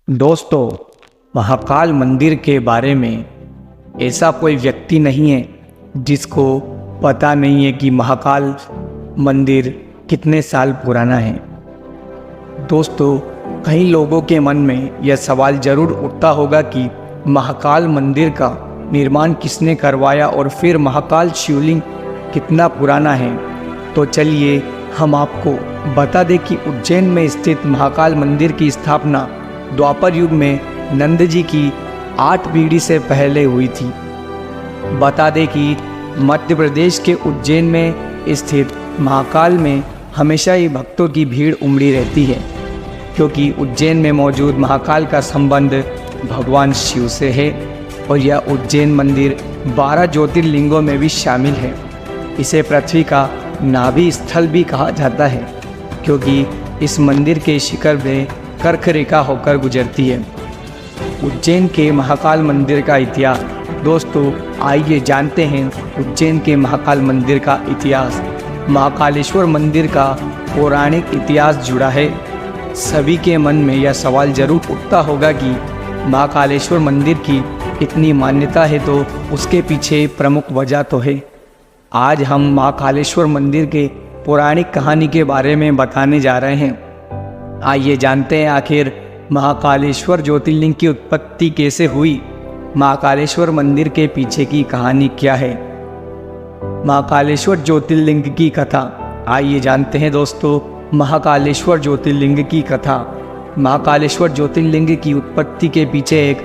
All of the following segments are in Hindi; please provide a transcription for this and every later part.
दोस्तों, महाकाल मंदिर के बारे में ऐसा कोई व्यक्ति नहीं है जिसको पता नहीं है कि महाकाल मंदिर कितने साल पुराना है। दोस्तों, कई लोगों के मन में यह सवाल ज़रूर उठता होगा कि महाकाल मंदिर का निर्माण किसने करवाया और फिर महाकाल शिवलिंग कितना पुराना है। तो चलिए हम आपको बता दें कि उज्जैन में स्थित महाकाल मंदिर की स्थापना द्वापर युग में नंद जी की 8 पीढ़ी से पहले हुई थी। बता दें कि मध्य प्रदेश के उज्जैन में स्थित महाकाल में हमेशा ही भक्तों की भीड़ उमड़ी रहती है, क्योंकि उज्जैन में मौजूद महाकाल का संबंध भगवान शिव से है और यह उज्जैन मंदिर 12 ज्योतिर्लिंगों में भी शामिल है। इसे पृथ्वी का नाभि स्थल भी कहा जाता है, क्योंकि इस मंदिर के शिखर में कर्क रेखा होकर गुजरती है। उज्जैन के महाकाल मंदिर का इतिहास। दोस्तों, आइए जानते हैं उज्जैन के महाकाल मंदिर का इतिहास। महाकालेश्वर मंदिर का पौराणिक इतिहास जुड़ा है। सभी के मन में यह सवाल जरूर उठता होगा कि महाकालेश्वर मंदिर की इतनी मान्यता है तो उसके पीछे प्रमुख वजह तो है। आज हम महाकालेश्वर मंदिर के पौराणिक कहानी के बारे में बताने जा रहे हैं। आइए जानते हैं आखिर महाकालेश्वर ज्योतिर्लिंग की उत्पत्ति कैसे हुई। महाकालेश्वर मंदिर के पीछे की कहानी क्या है। महाकालेश्वर ज्योतिर्लिंग की कथा। आइए जानते हैं दोस्तों महाकालेश्वर ज्योतिर्लिंग की कथा। महाकालेश्वर ज्योतिर्लिंग की उत्पत्ति के पीछे एक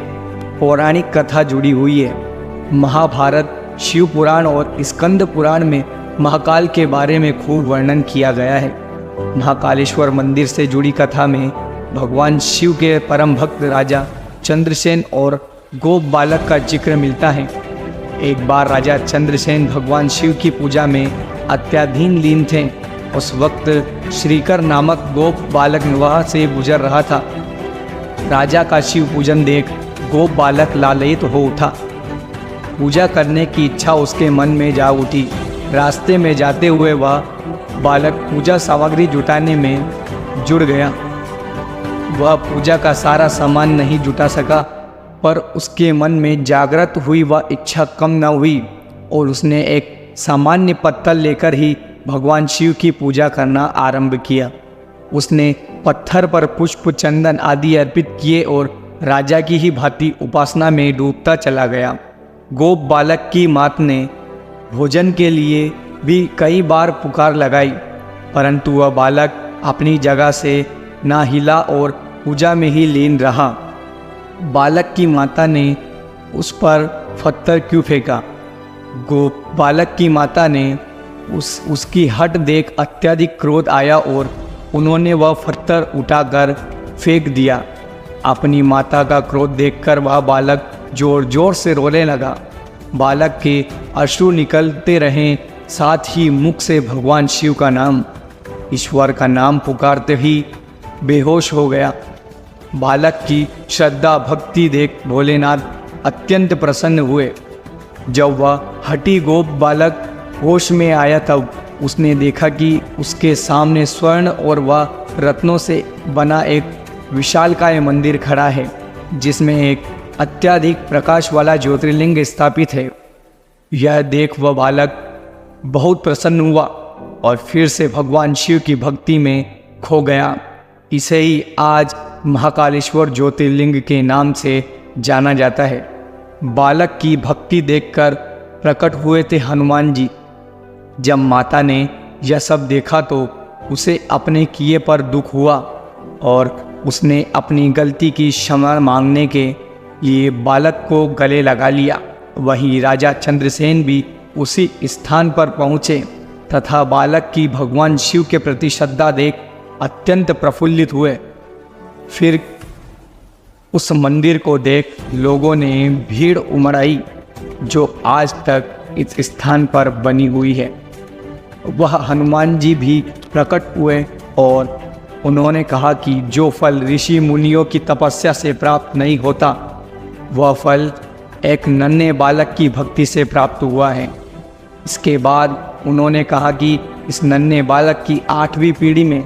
पौराणिक कथा जुड़ी हुई है। महाभारत, शिव पुराण और स्कंद पुराण में महाकाल के बारे में खूब वर्णन किया गया है। महाकालेश्वर मंदिर से जुड़ी कथा में भगवान शिव के परम भक्त राजा चंद्रसेन और गोप बालक का जिक्र मिलता है। एक बार राजा चंद्रसेन भगवान शिव की पूजा में अत्याधीन लीन थे। उस वक्त श्रीकर नामक गोप बालक विवाह से गुजर रहा था। राजा का शिव पूजन देख गोप बालक लालयित हो उठा। पूजा करने की इच्छा उसके मन में जा उठी। रास्ते में जाते हुए वह बालक पूजा सामग्री जुटाने में जुड़ गया। वह पूजा का सारा सामान नहीं जुटा सका, पर उसके मन में जागृत हुई वह इच्छा कम न हुई और उसने एक सामान्य पत्थर लेकर ही भगवान शिव की पूजा करना आरंभ किया। उसने पत्थर पर पुष्प, चंदन आदि अर्पित किए और राजा की ही भांति उपासना में डूबता चला गया। गोप बालक की मात ने भोजन के लिए भी कई बार पुकार लगाई, परंतु वह बालक अपनी जगह से ना हिला और पूजा में ही लीन रहा। बालक की माता ने उस पर पत्थर क्यों फेंका। गोप बालक की माता ने उसकी हट देख अत्यधिक क्रोध आया और उन्होंने वह पत्थर उठाकर फेंक दिया। अपनी माता का क्रोध देखकर वह बालक जोर जोर से रोने लगा। बालक के अश्रु निकलते रहे, साथ ही मुख से भगवान शिव का नाम, ईश्वर का नाम पुकारते ही बेहोश हो गया। बालक की श्रद्धा भक्ति देख भोलेनाथ अत्यंत प्रसन्न हुए। जब वह हठी गोप बालक होश में आया तब उसने देखा कि उसके सामने स्वर्ण और वह रत्नों से बना एक विशालकाय मंदिर खड़ा है, जिसमें एक अत्यधिक प्रकाश वाला ज्योतिर्लिंग स्थापित है। यह देख वह बालक बहुत प्रसन्न हुआ और फिर से भगवान शिव की भक्ति में खो गया। इसे ही आज महाकालेश्वर ज्योतिर्लिंग के नाम से जाना जाता है। बालक की भक्ति देखकर प्रकट हुए थे हनुमान जी। जब माता ने यह सब देखा तो उसे अपने किए पर दुख हुआ और उसने अपनी गलती की क्षमा मांगने के लिए बालक को गले लगा लिया। वहीं राजा चंद्रसेन भी उसी स्थान पर पहुँचे तथा बालक की भगवान शिव के प्रति श्रद्धा देख अत्यंत प्रफुल्लित हुए। फिर उस मंदिर को देख लोगों ने भीड़ उमड़ाई, जो आज तक इस स्थान पर बनी हुई है। वह हनुमान जी भी प्रकट हुए और उन्होंने कहा कि जो फल ऋषि मुनियों की तपस्या से प्राप्त नहीं होता, वह फल एक नन्हे बालक की भक्ति से प्राप्त हुआ है। इसके बाद उन्होंने कहा कि इस नन्हे बालक की 8वीं पीढ़ी में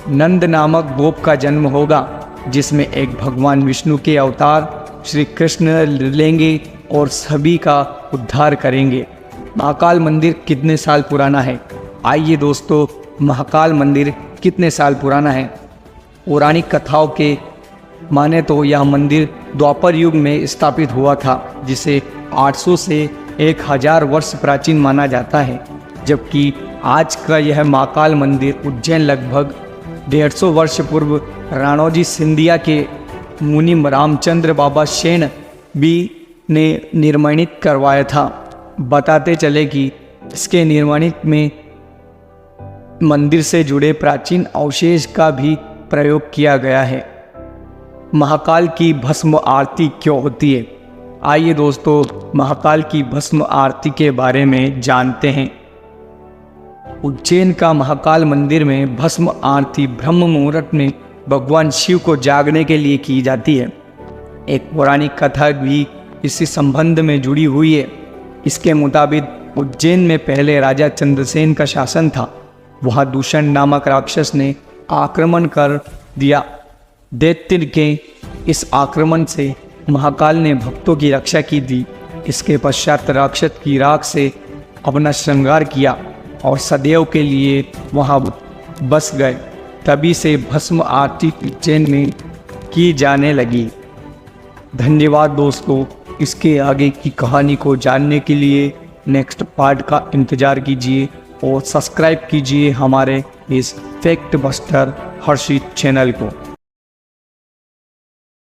नंद नामक गोप का जन्म होगा जिसमें एक भगवान विष्णु के अवतार श्री कृष्ण लेंगे और सभी का उद्धार करेंगे। महाकाल मंदिर कितने साल पुराना है? आइए दोस्तों, महाकाल मंदिर कितने साल पुराना है। पौराणिक कथाओं के माने तो यह मंदिर द्वापर युग में स्थापित हुआ था, जिसे 800 से 1000 वर्ष प्राचीन माना जाता है, जबकि आज का यह महाकाल मंदिर उज्जैन लगभग 150 वर्ष पूर्व राणोजी सिंधिया के मुनि रामचंद्र बाबा सेन भी ने निर्माणित करवाया था। बताते चले कि इसके निर्माणित में मंदिर से जुड़े प्राचीन अवशेष का भी प्रयोग किया गया है। महाकाल की भस्म आरती क्यों होती है? आइए दोस्तों, महाकाल की भस्म आरती के बारे में जानते हैं। उज्जैन का महाकाल मंदिर में भस्म आरती ब्रह्म मुहूर्त में भगवान शिव को जागने के लिए की जाती है। एक पौराणिक कथा भी इसी संबंध में जुड़ी हुई है। इसके मुताबिक उज्जैन में पहले राजा चंद्रसेन का शासन था। वहाँ दूषण नामक राक्षस ने आक्रमण कर दिया। दैत्य के इस आक्रमण से महाकाल ने भक्तों की रक्षा की थी। इसके पश्चात राक्षस की राख से अपना श्रृंगार किया और सदैव के लिए वहाँ बस गए। तभी से भस्म आरती उज्जैन में की जाने लगी। धन्यवाद दोस्तों। इसके आगे की कहानी को जानने के लिए नेक्स्ट पार्ट का इंतज़ार कीजिए और सब्सक्राइब कीजिए हमारे इस फैक्ट बस्टर हर्षित चैनल को।